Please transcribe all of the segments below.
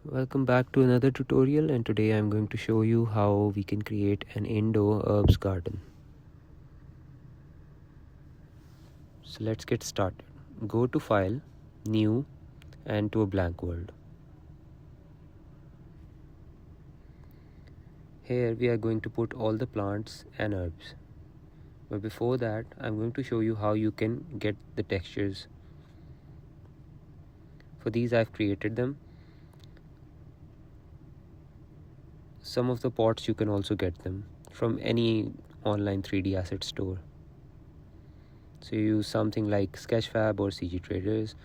Welcome back to another tutorial, and today I'm going to show you how we can create an indoor herbs garden. So let's get started. Go to File, New, and to a blank world. Here we are going to put all the plants and herbs. But before that, I'm going to show you how you can get the textures. For these I've created them. Some of the pots you can also get them from any online 3D asset store. So you use something like Sketchfab or CG Traders,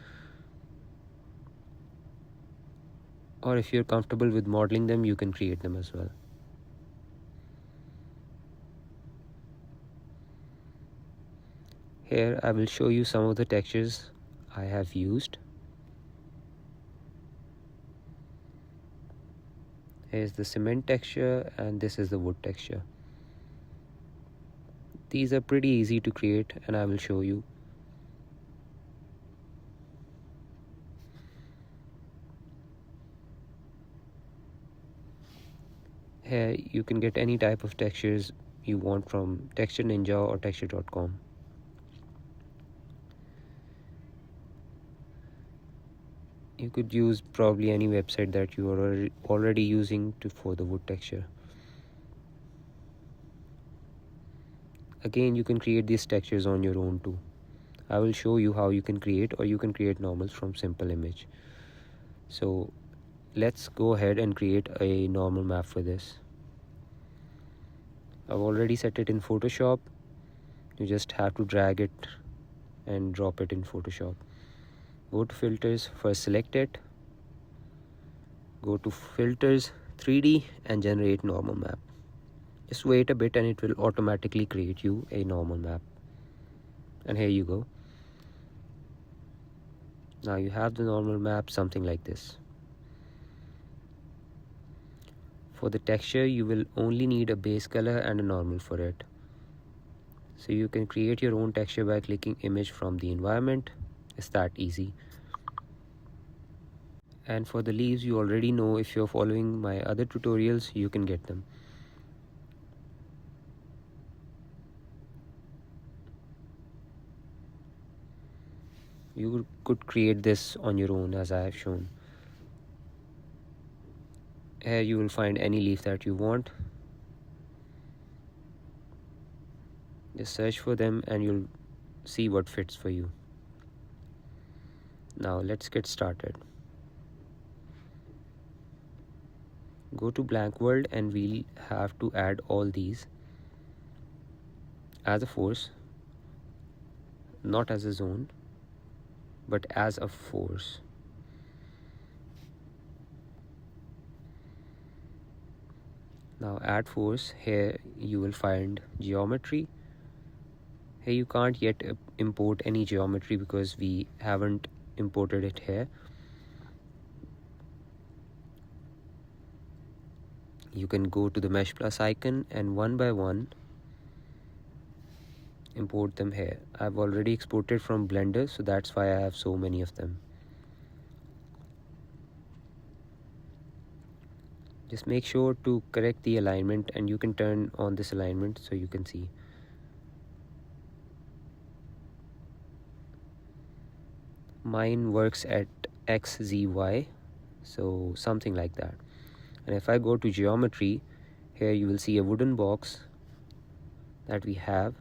or if you're comfortable with modeling them, you can create them as well. Here I will show you some of the textures I have used. Here's the cement texture and this is the wood texture. These are pretty easy to create and I will show you. Here you can get any type of textures you want from Texture Ninja or texture.com. You could use probably any website that you are already using for the wood texture. Again, you can create these textures on your own too. I will show you how you can create, or you can create normals from simple image. So let's go ahead and create a normal map for this. I've already set it in Photoshop. You just have to drag it and drop it in Photoshop. Go to filters, first select it. Go to filters, 3D, and generate normal map. Just wait a bit and it will automatically create you a normal map. And here you go. Now you have the normal map, something like this. For the texture, you will only need a base color and a normal for it. So you can create your own texture by clicking image from the environment. It's that easy. And for the leaves, you already know, if you're following my other tutorials, you can get them. You could create this on your own as I have shown. Here you will find any leaf that you want. Just search for them and you'll see what fits for you. Now let's get started. Go to blank world and we'll have to add all these as a force, not as a zone, but as a force. Now add force. Here you will find geometry. Here you can't yet import any geometry because we haven't imported it here. You can go to the mesh plus icon and one by one import them here. I've already exported from Blender, so that's why I have so many of them. Just make sure to correct the alignment, and you can turn on this alignment so you can see. Mine works at X, Z, Y, so something like that. And if I go to geometry, here you will see a wooden box that we have.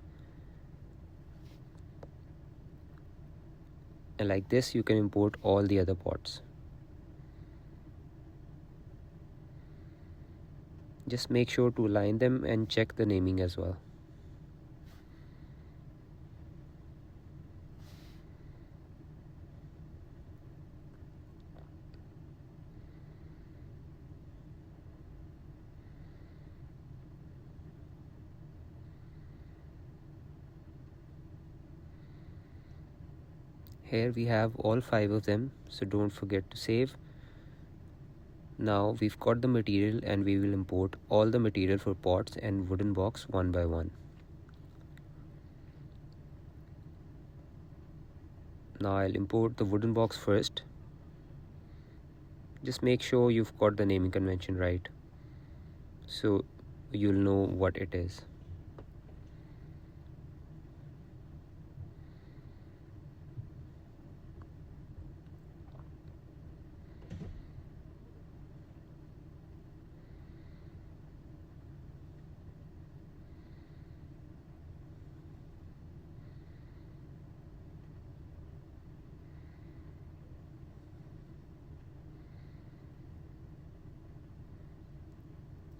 And like this, you can import all the other pots. Just make sure to align them and check the naming as well. Here we have all 5 of them, so don't forget to save. Now we've got the material and we will import all the material for pots and wooden box one by one. Now I'll import the wooden box first. Just make sure you've got the naming convention right, so you'll know what it is.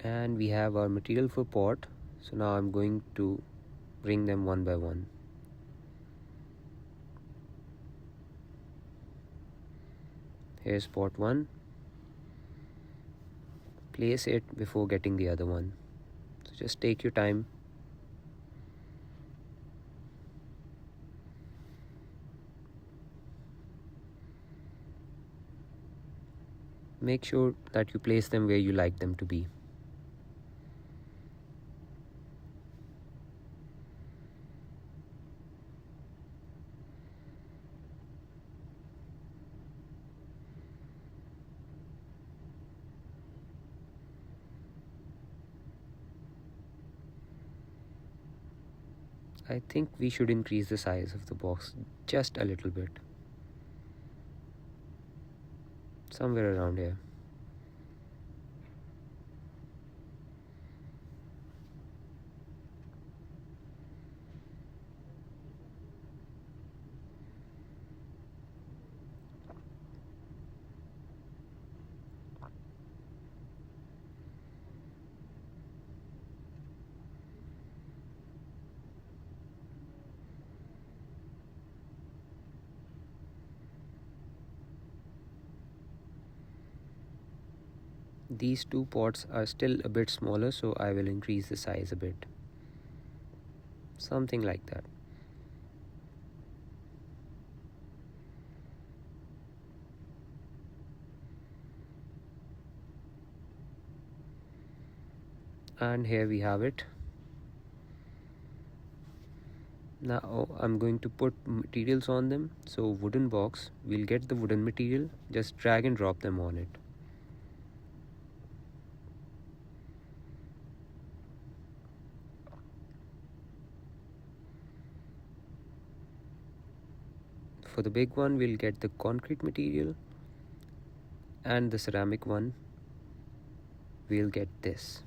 And we have our material for pot, so now I'm going to bring them one by one. Here's pot 1. Place it before getting the other one, so just take your time. Make sure that you place them where you like them to be. I think we should increase the size of the box just a little bit. Somewhere around here. These two pots are still a bit smaller, so I will increase the size a bit. Something like that. And here we have it. Now I'm going to put materials on them. So wooden box, we'll get the wooden material, just drag and drop them on it. For the big one, we'll get the concrete material, and the ceramic one, we'll get this.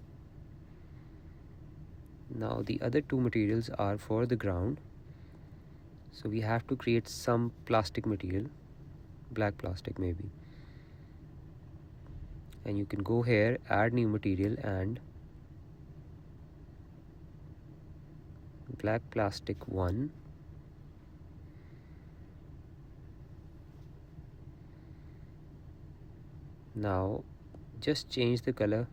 Now the other two materials are for the ground, so we have to create some plastic material, black plastic maybe. And you can go here, add new material, and black plastic 1. Now just change the color,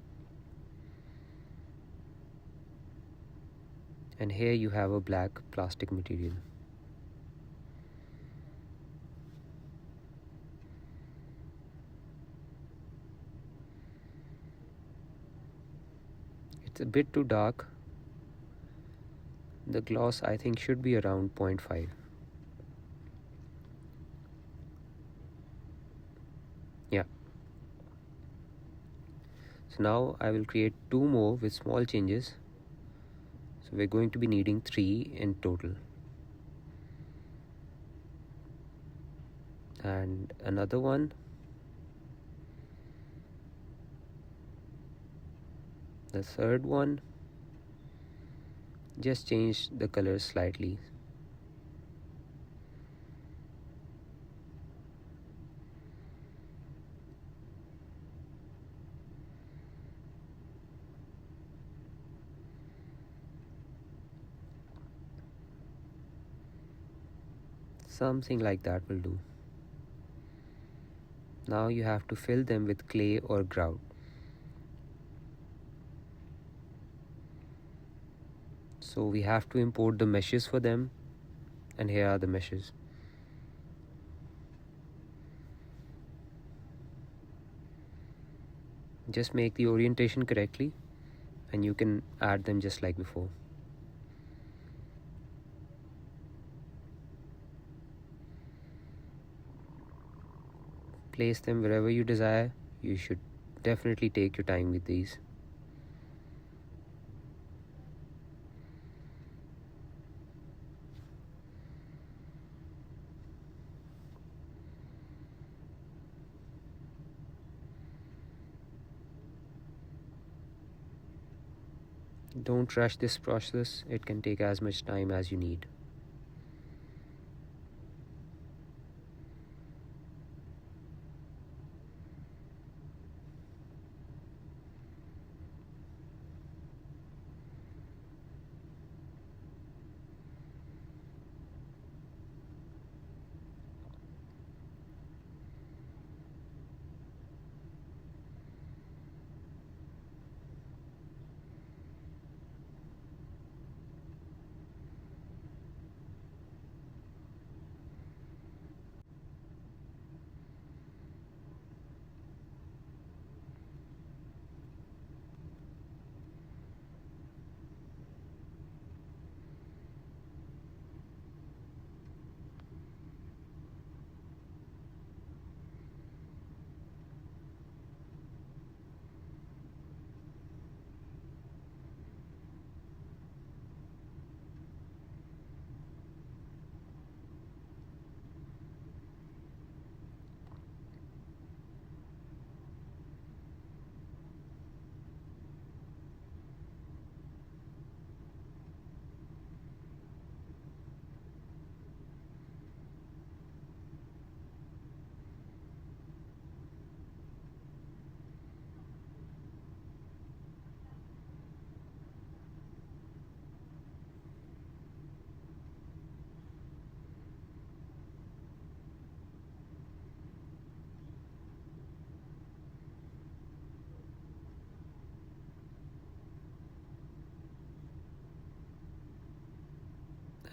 and here you have a black plastic material. It's a bit too dark. The gloss I think should be around 0.5. Yeah. So now I will create 2 more with small changes. So we're going to be needing 3 in total. And another one. The third one. Just change the color slightly. Something like that will do. Now you have to fill them with clay or grout. So we have to import the meshes for them, and here are the meshes. Just make the orientation correctly, and you can add them just like before. Place them wherever you desire. You should definitely take your time with these. Don't rush this process, it can take as much time as you need.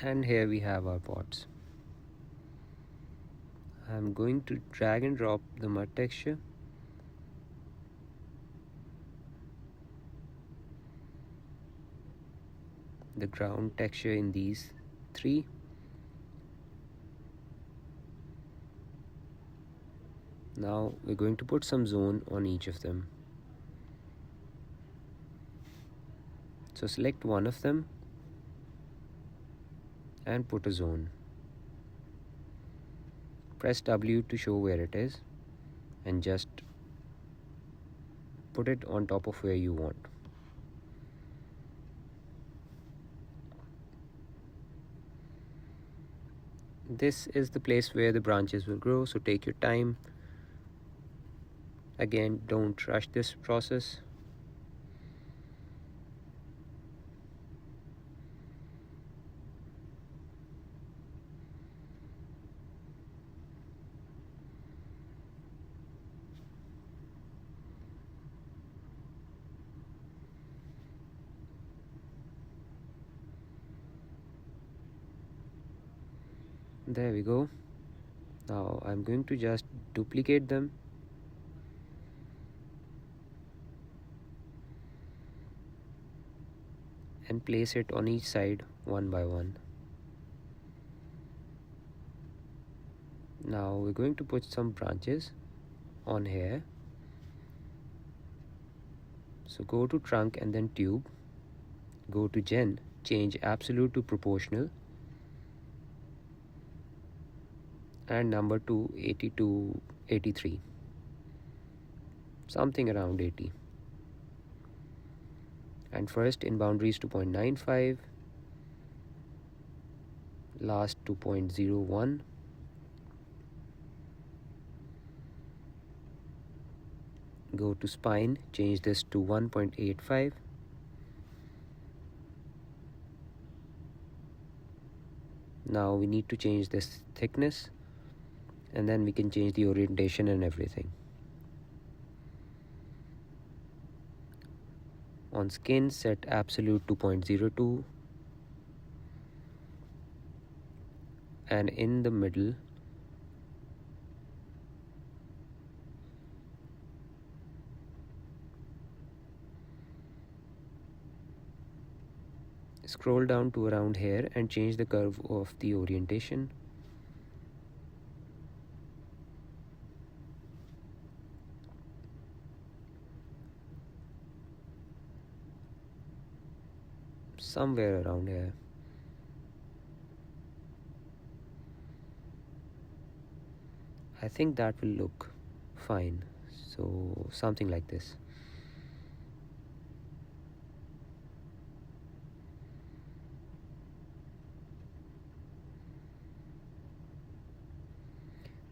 And here we have our pots. I'm going to drag and drop the mud texture. The ground texture in these three. Now we're going to put some zone on each of them. So select one of them and put a zone. Press W to show where it is and just put it on top of where you want. This is the place where the branches will grow, so take your time. Again, don't rush this process. There we go. Now I'm going to just duplicate them. And place it on each side one by one. Now we're going to put some branches on here. So go to trunk and then tube. Go to gen, change absolute to proportional. And number to 80 to 83. Something around 80. And first in boundaries 2.95. Last 2.01. Go to spine, change this to 1.85. Now we need to change this thickness, and then we can change the orientation and everything. On skin, set absolute 2.02, and in the middle scroll down to around here and change the curve of the orientation. somewhere around here. I think that will look fine. So something like this.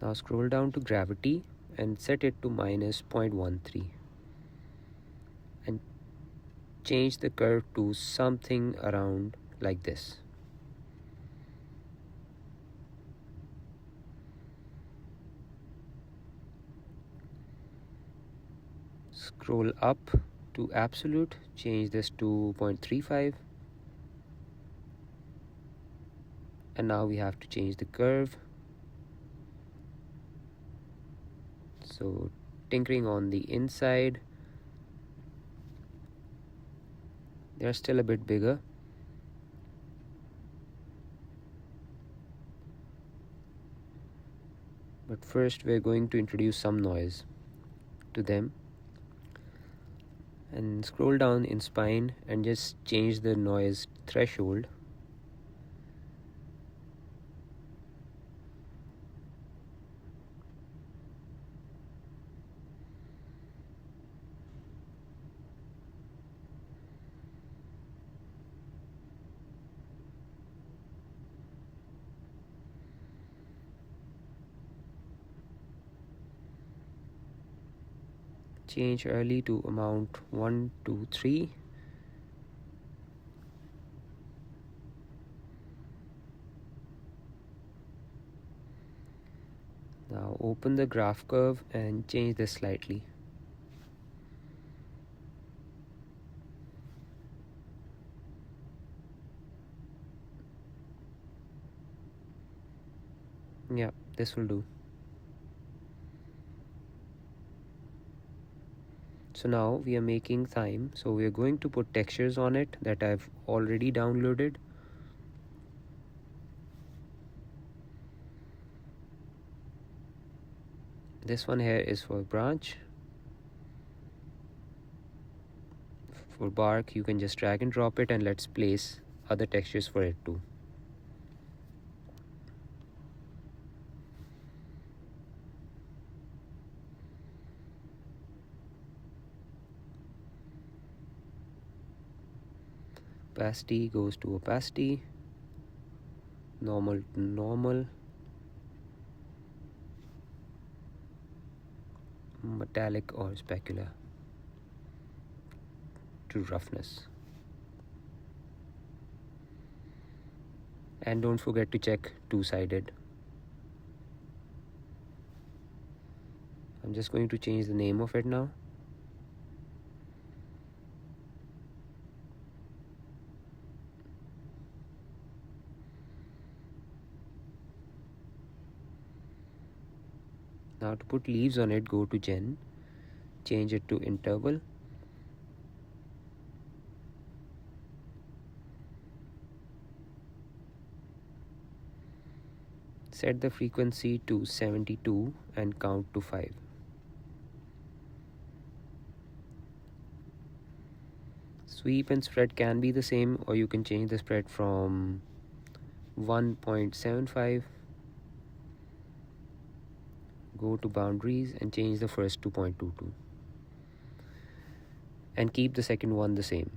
Now scroll down to gravity and set it to minus 0.13 and change the curve to something around like this. Scroll up to absolute, change this to 0.35, and now we have to change the curve. So tinkering on the inside, they're still a bit bigger. But first we're going to introduce some noise to them. And scroll down in spine and just change the noise threshold. Change early to amount 1 to 3. Now open the graph curve and change this slightly. Yeah, this will do. So now we are making thyme, so we are going to put textures on it that I've already downloaded. This one here is for branch. For bark, you can just drag and drop it, and let's place other textures for it too. Opacity goes to opacity, normal to normal, metallic or specular to roughness. And don't forget to check two-sided. I'm just going to change the name of it now. Now to put leaves on it, go to Gen, change it to interval. Set the frequency to 72 and count to 5. Sweep and spread can be the same, or you can change the spread from 1.75. Go to boundaries and change the first to 0.22. And keep the second one the same.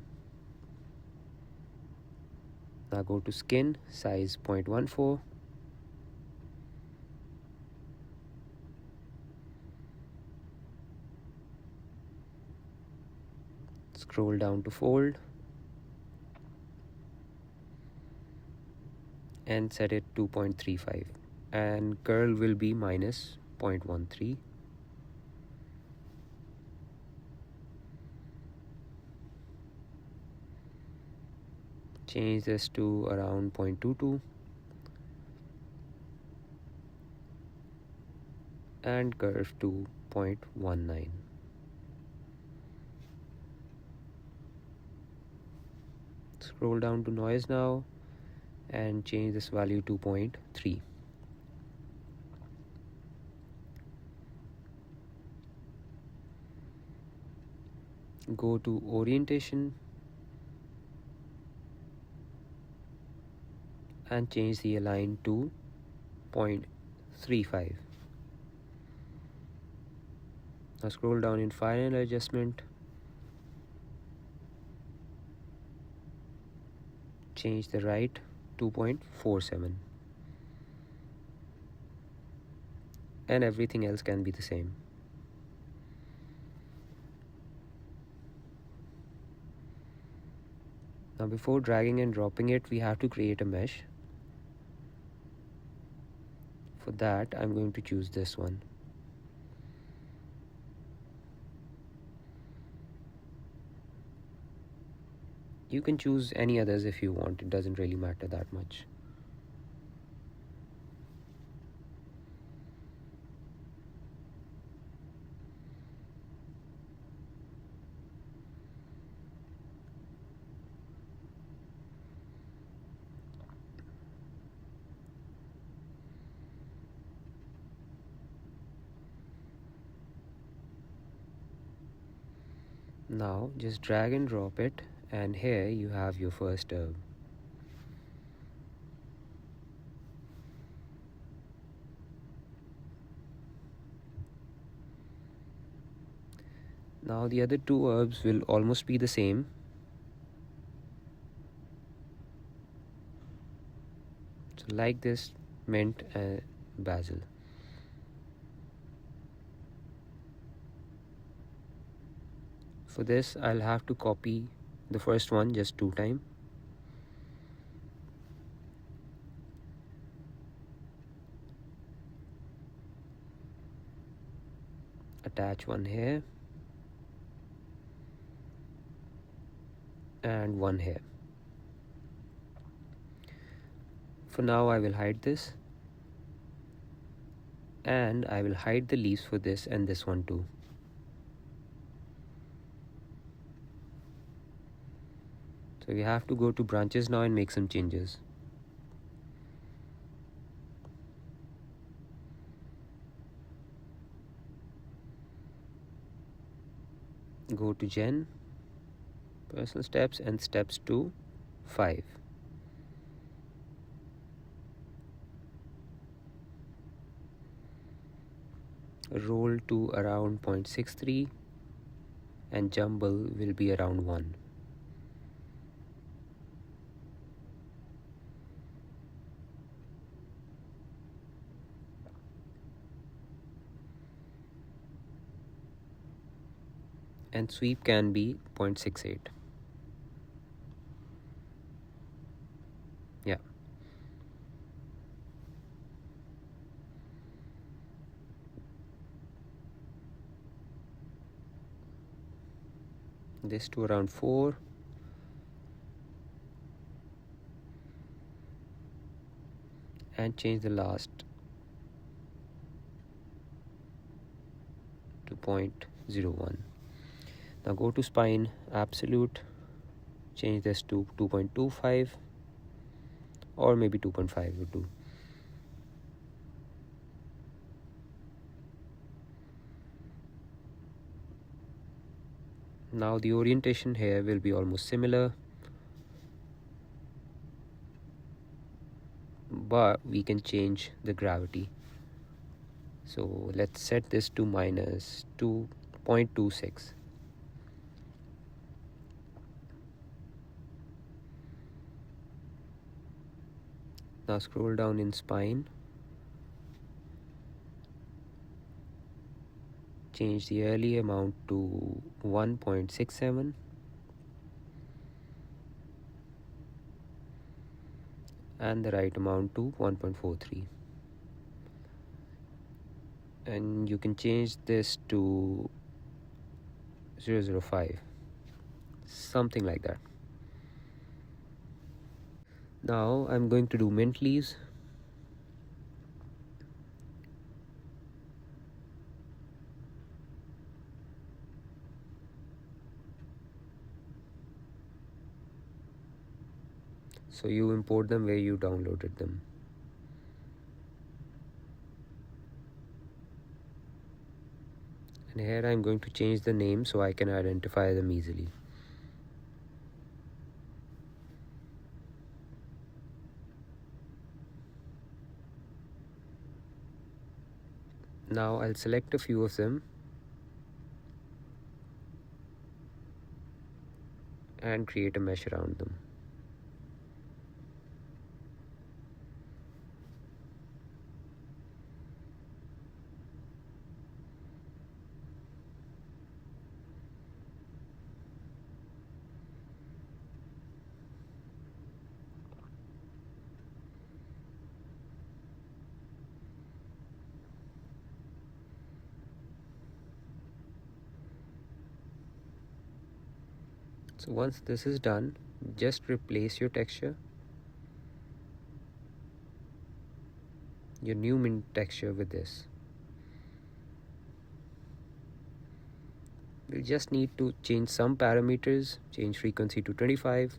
Now go to skin, size 0.14. Scroll down to fold and set it to 0.35, and curl will be minus 0.13. Change this to around 0.22 and curve to 0.19. Scroll down to noise now and change this value to 0.3. Go to orientation and change the align to 0.35. Now scroll down in final adjustment, change the right to 0.47, and everything else can be the same. Now before dragging and dropping it, we have to create a mesh. For that, I'm going to choose this one. You can choose any others if you want, it doesn't really matter that much. Now just drag and drop it, and here you have your first herb. Now the other two herbs will almost be the same. So like this, mint and basil. For this, I'll have to copy the first one just 2 times. Attach one here and one here. For now, I will hide this, and I will hide the leaves for this and this one too. So we have to go to branches now and make some changes. Go to Gen, personal steps, and steps to 5. Roll to around 0.63 and jumble will be around 1. And sweep can be 0.68. Yeah. This to around 4. And change the last to 0.01. Now go to spine, absolute, change this to 2.25 or maybe 2.5 would do. Now the orientation here will be almost similar, but we can change the gravity. So let's set this to minus 2.26. Now scroll down in spine, change the early amount to 1.67 and the right amount to 1.43, and you can change this to 0.05, something like that. Now I'm going to do mint leaves. So you import them where you downloaded them. And here I'm going to change the name so I can identify them easily. Now I'll select a few of them and create a mesh around them. So once this is done, just replace your texture, your new mint texture, with this. We'll just need to change some parameters, change frequency to 25,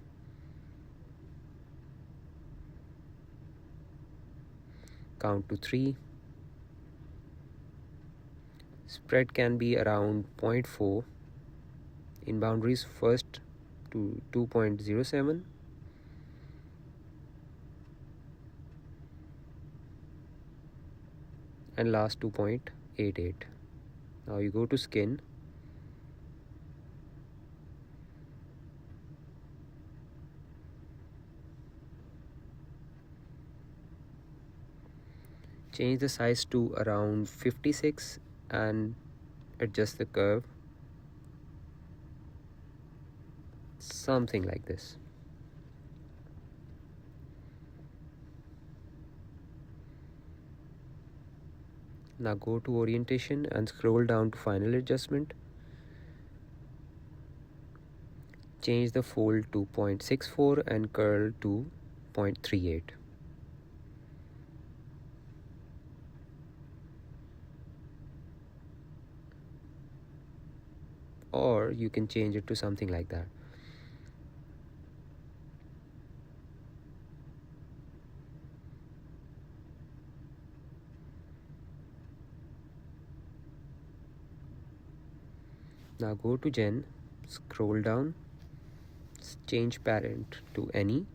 count to 3, spread can be around 0.4, in boundaries first to 2.07, and last 2.88. Now you go to skin, change the size to around 56 and adjust the curve, something like this. Now go to orientation and scroll down to final adjustment. Change the fold to 0.64 and curl to 0.38. Or you can change it to something like that. Now go to Gen, scroll down, change parent to any,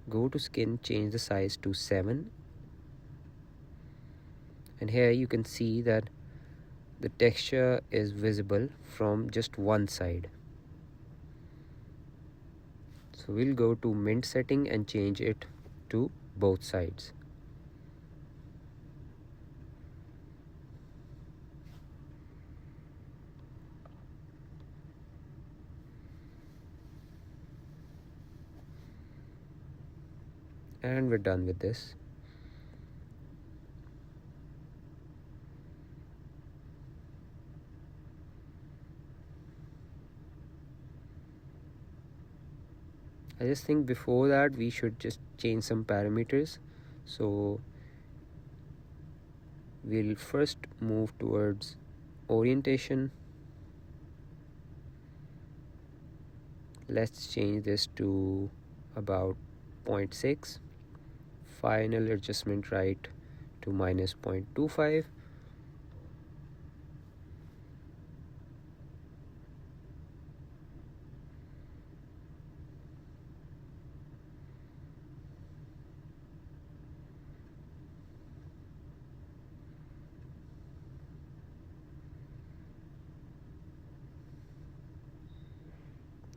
go to skin, change the size to 7, and here you can see that the texture is visible from just one side. So we'll go to mint setting and change it to both sides. And we're done with this. I just think before that we should just change some parameters. So we'll first move towards orientation. Let's change this to about 0.6. Final adjustment right to minus 0.25.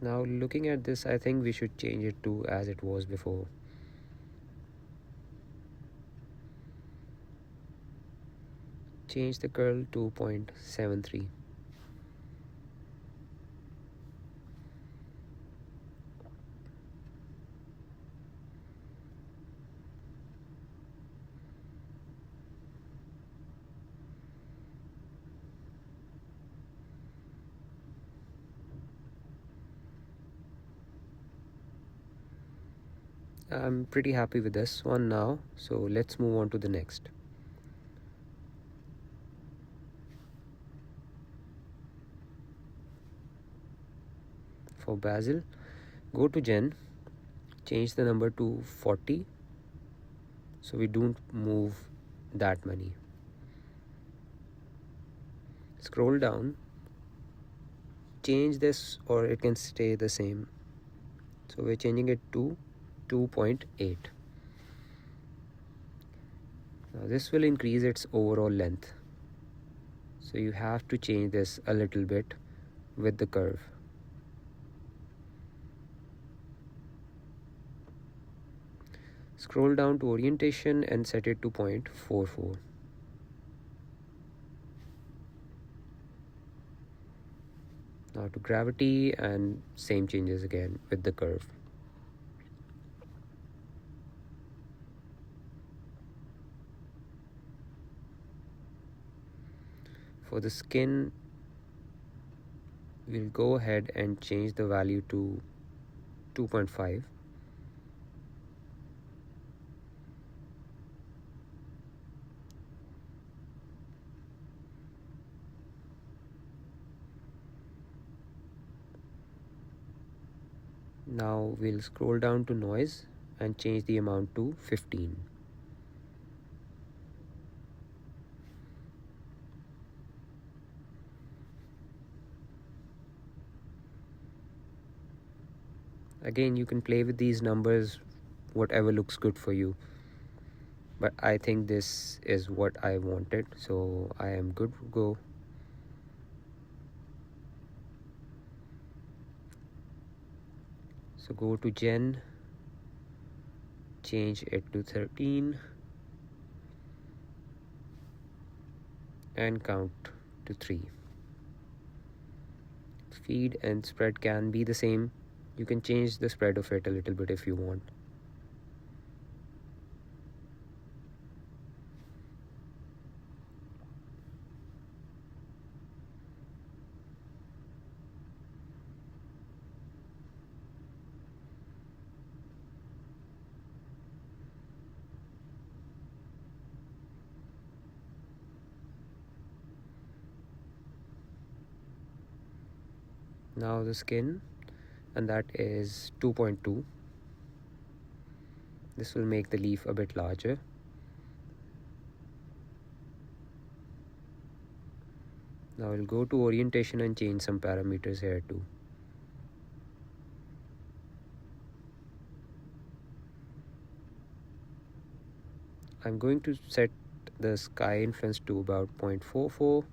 Now looking at this, I think we should change it to as it was before. Change the curl to 0.73. I'm pretty happy with this one now, so let's move on to the next. For Basil, go to Gen, change the number to 40 so we don't move that many. Scroll down, change this, or it can stay the same. So we're changing it to 2.8. Now this will increase its overall length, so you have to change this a little bit with the curve. Scroll down to orientation and set it to 0.44. Now to gravity, and same changes again with the curve. For the skin, we'll go ahead and change the value to 2.5. Now we'll scroll down to noise and change the amount to 15. Again, you can play with these numbers, whatever looks good for you. But I think this is what I wanted, so I am good to go. So go to Gen, change it to 13, and count to 3. Feed and spread can be the same. You can change the spread of it a little bit if you want. Now the skin, and that is 2.2. This will make the leaf a bit larger. Now we'll go to orientation and change some parameters here too. I'm going to set the sky influence to about 0.44.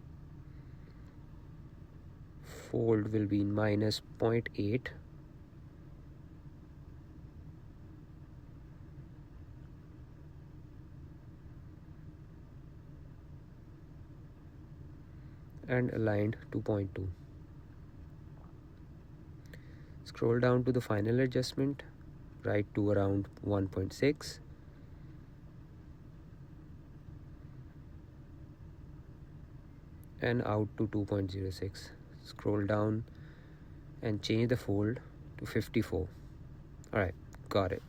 Fold will be minus 0.8. And aligned to 0.2. Scroll down to the final adjustment, right to around 1.6. And out to 2.06. Scroll down and change the fold to 54. Alright, got it.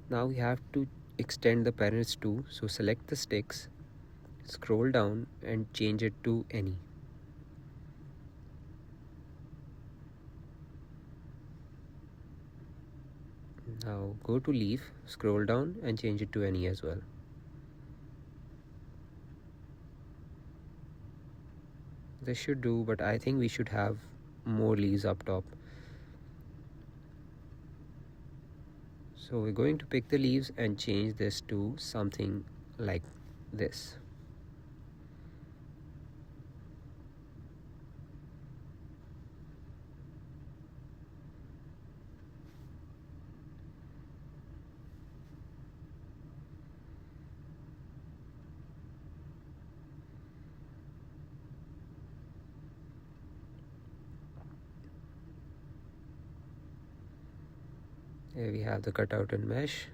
Now we have to extend the parents too, so select the sticks, scroll down and change it to any. Now go to leaf, scroll down and change it to any as well. This should do, but I think we should have more leaves up top. So we're going to pick the leaves and change this to something like this. Here we have the cutout and mesh.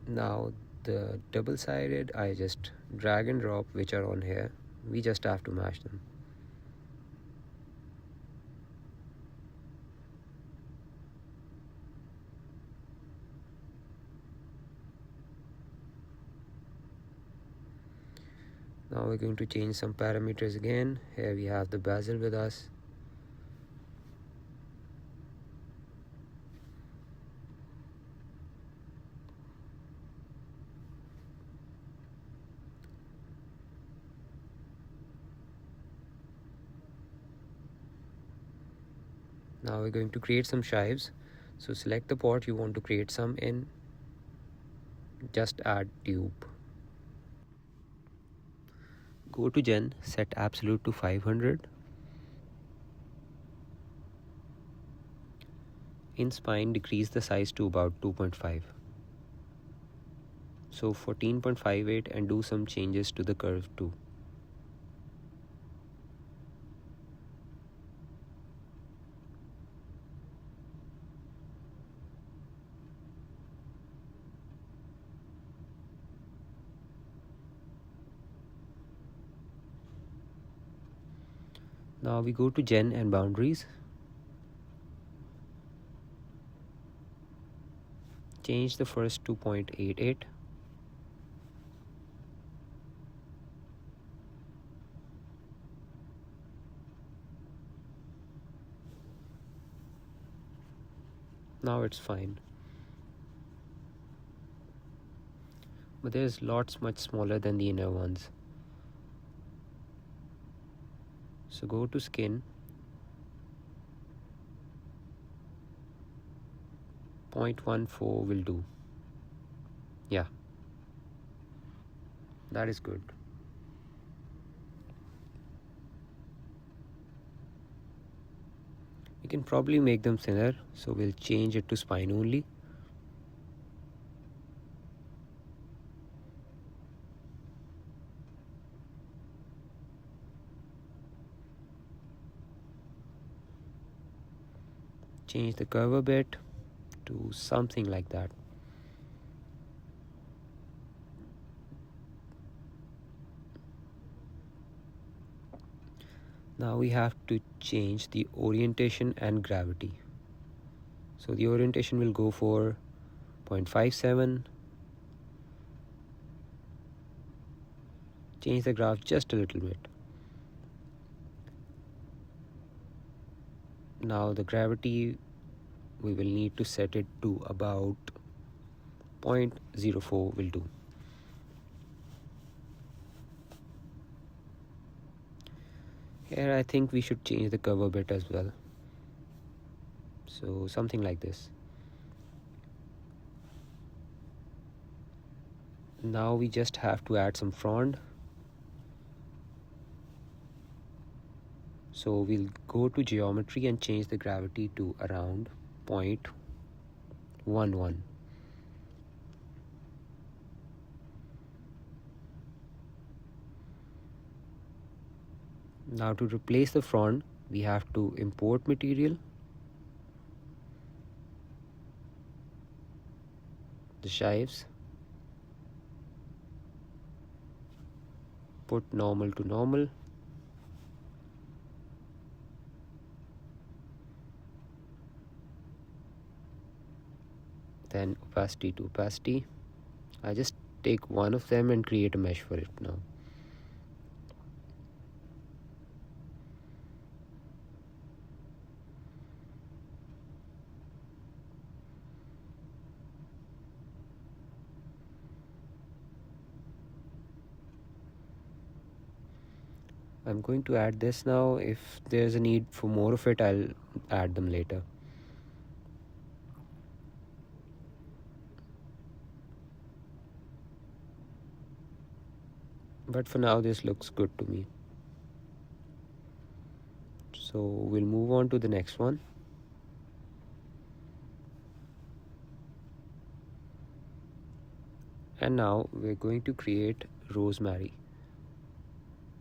Now the double-sided, I just drag and drop which are on here. We just have to match them. Now we're going to change some parameters again. Here we have the basil with us. Now we're going to create some chives. So select the pot you want to create some in. Just add tube. Go to Gen, set absolute to 500. In spine, decrease the size to about 2.5. So 14.58 and do some changes to the curve too. Now we go to Gen and boundaries. Change the first to 0.88. Now it's fine. But there's lots much smaller than the inner ones. So go to skin. 0.14 will do. Yeah, that is good. You can probably make them thinner, so we'll change it to spine only. Change the curve a bit to something like that. Now we have to change the orientation and gravity. So the orientation will go for 0.57. Change the graph just a little bit. Now the gravity, we will need to set it to about 0.04 will do. Here I think we should change the curve a bit as well. So something like this. Now we just have to add some frond. So we'll go to geometry and change the gravity to around 0.11. Now to replace the frond, we have to import material, the chives, put normal to normal, then opacity to opacity. I just take one of them and create a mesh for it now. I'm going to add this now. If there's a need for more of it, I'll add them later. But for now, this looks good to me. So we'll move on to the next one. And now we're going to create Rosemary.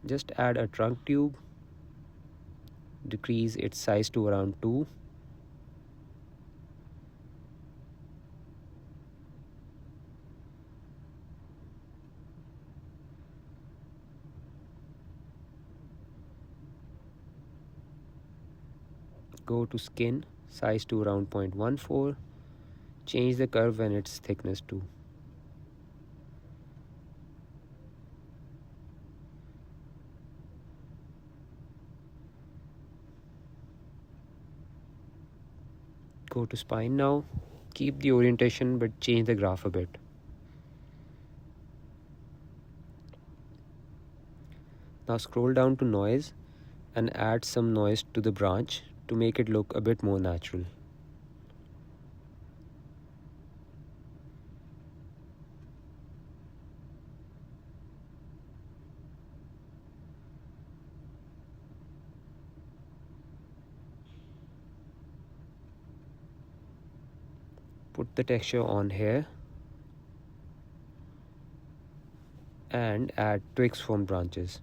Just add a trunk tube, decrease its size to around 2. Go to skin, size to around 0.14. Change the curve and its thickness to. Go to spine now. Keep the orientation but change the graph a bit. Now scroll down to noise and add some noise to the branch to make it look a bit more natural. Put the texture on here and add twigs from branches.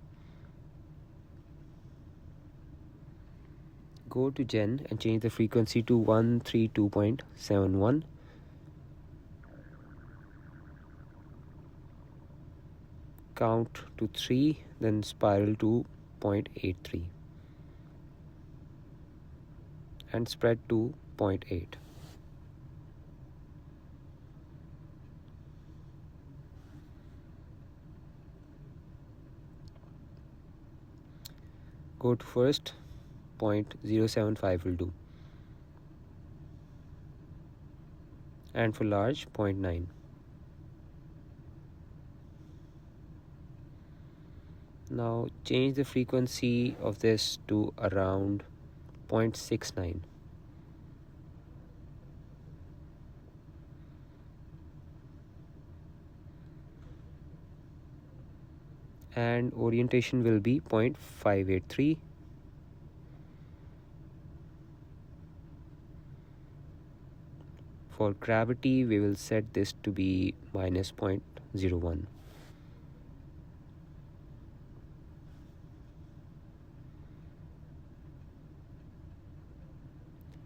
Go to Gen and change the frequency to 132.71. Count to 3, then spiral to 0.83 and spread to 0.8. Go to first, 0.075 will do, and for large 0.9. Now change the frequency of this to around 0.69. And orientation will be 0.583. For gravity, we will set this to be minus 0.01.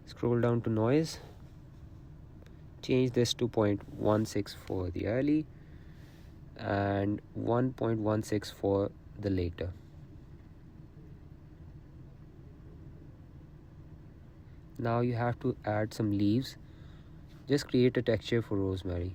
Scroll down to noise. Change this to 0.16 for the early and 1.16 for the later. Now you have to add some leaves. Just create a texture for rosemary.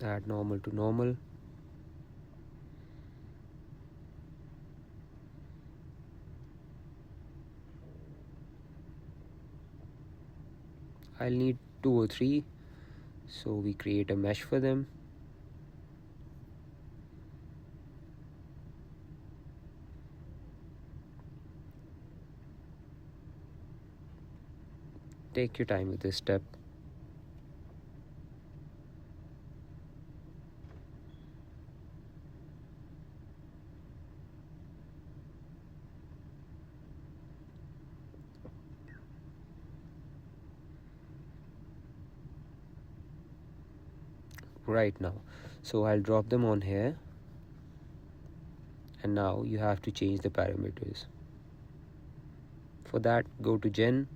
Add normal to normal. I'll need 2 or 3, so we create a mesh for them. Take your time with this step. Right now, so I'll drop them on here, and now you have to change the parameters. For that, go to Gen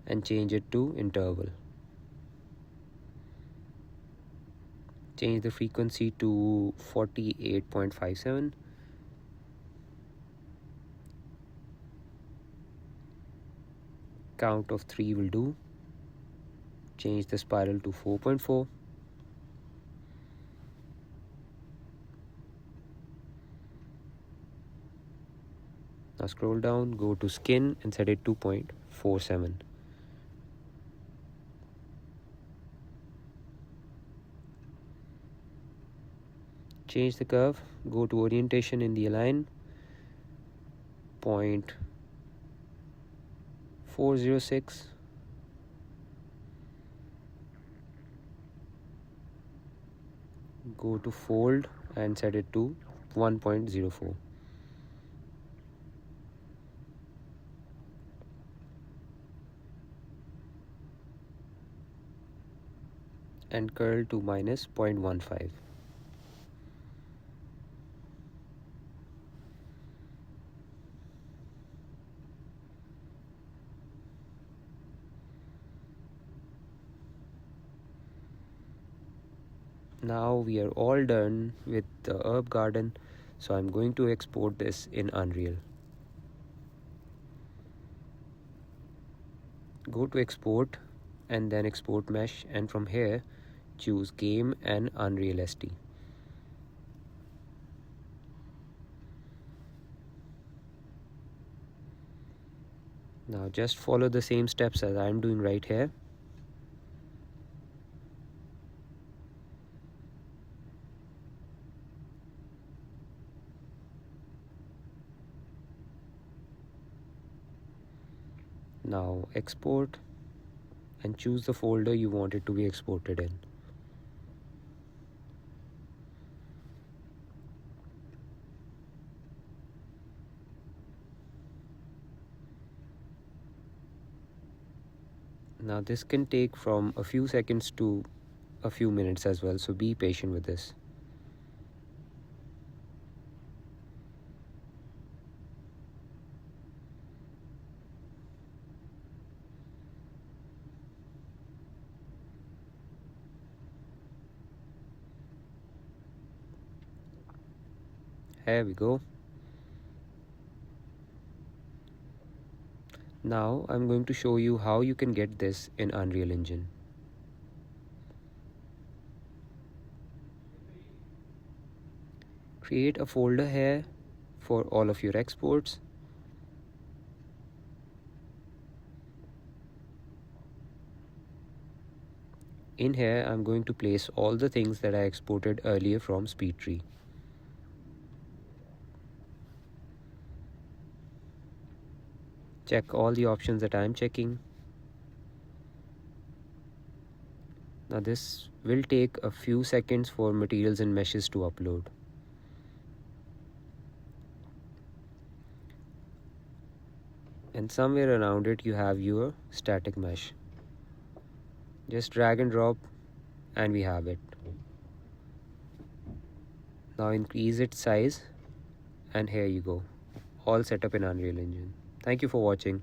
and change it to interval. Change the frequency to 48.57. Count of 3 will do. Change the spiral to 4.4. Now scroll down, go to skin and set it to 0.47. Change the curve, go to orientation in the align, 0.406. Go to fold and set it to 1.04. and curl to minus 0.15. Now we are all done with the herb garden, so I'm going to export this in Unreal. Go to export and then export mesh, and from here choose game and Unreal ST. Now just follow the same steps as I'm doing right here. Now export and choose the folder you want it to be exported in. Now this can take from a few seconds to a few minutes as well, so be patient with this. Here we go. Now I'm going to show you how you can get this in Unreal Engine. Create a folder here for all of your exports. In here I'm going to place all the things that I exported earlier from Speedtree. Check all the options that I'm checking. Now this will take a few seconds for materials and meshes to upload. And somewhere around it you have your static mesh. Just drag and drop and we have it. Now increase its size and here you go. All set up in Unreal Engine. Thank you for watching.